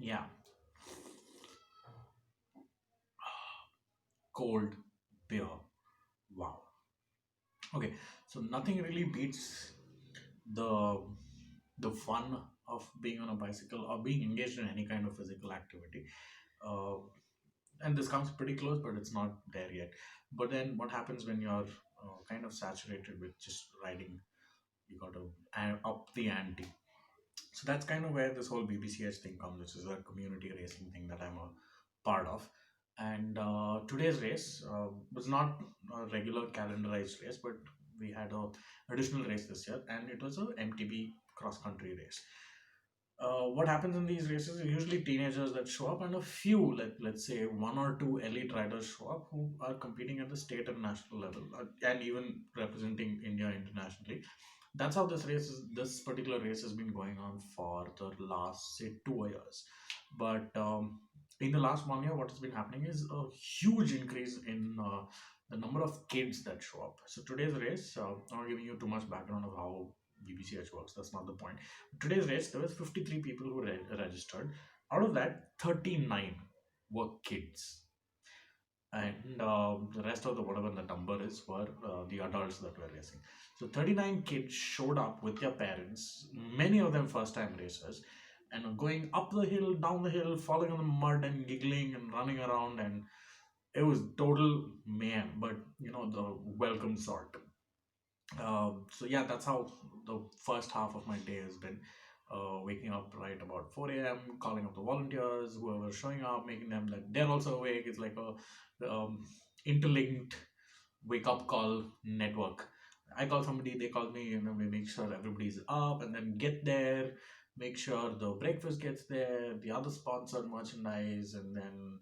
Yeah, cold beer. Wow. Okay, so nothing really beats the the fun of being on a bicycle or being engaged in any kind of physical activity. Uh, and this comes pretty close, but it's not there yet. But then, what happens when you're kind of saturated with just riding? You got to up the ante. So that's kind of where this whole BBCH thing comes, which is a community racing thing that I'm a part of. And today's race was not a regular calendarized race, but we had a additional race this year, and it was a MTB cross country race. What happens in these races is usually teenagers that show up, and a few, let's say one or two elite riders show up who are competing at the state and national level, and even representing India internationally. That's how this particular race has been going on for the last, say, 2 years. But in the last 1 year, what has been happening is a huge increase in the number of kids that show up. So today's race, I'm not giving you too much background of how BBCH works. That's not the point. Today's race, there was 53 people who registered. Out of that, 39 were kids, and the rest of the whatever the number is were the adults that were racing. So 39 kids showed up with their parents, many of them first time racers, and were going up the hill, down the hill, falling on the mud and giggling and running around, and it was total mayhem, but the welcome sort. So yeah, that's how the first half of my day has been. Waking up right about 4 a.m., calling up the volunteers, whoever's showing up, making them that they're also awake. It's like a interlinked wake up call network. I call somebody, they call me, we make sure everybody's up, and then get there, make sure the breakfast gets there, the other sponsored merchandise, and then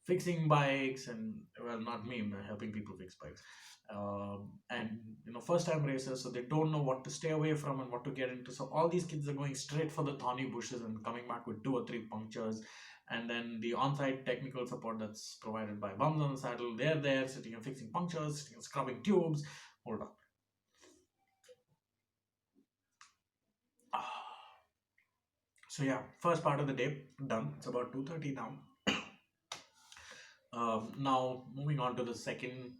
fixing bikes, and well, not me, I'm helping people fix bikes. And first time racers, so they don't know what to stay away from and what to get into. So all these kids are going straight for the thorny bushes and coming back with two or three punctures. And then the on-site technical support that's provided by Bums on the Saddle, they're there sitting and fixing punctures, sitting and scrubbing tubes. Hold on. So yeah, first part of the day done. It's about 2:30 now. Now moving on to the second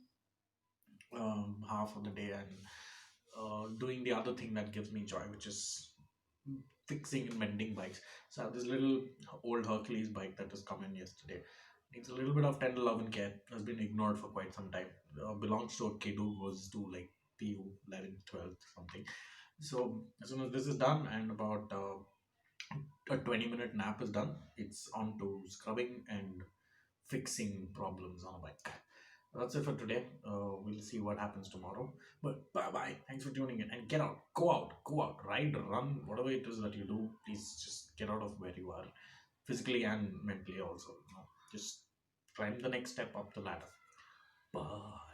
half of the day, and doing the other thing that gives me joy, which is fixing and mending bikes. So I have this little old Hercules bike that has come in yesterday. Needs a little bit of tender love and care. Has been ignored for quite some time. Belongs to a kid who goes to like PU 11th, 12th, something. So as soon as this is done and about a 20-minute nap is done, it's on to scrubbing and fixing problems on a bike. That's it for today. We'll see what happens tomorrow. But bye bye. Thanks for tuning in. And get out. Go out. Ride, run, whatever it is that you do. Please just get out of where you are, physically and mentally also. Just climb the next step up the ladder. Bye.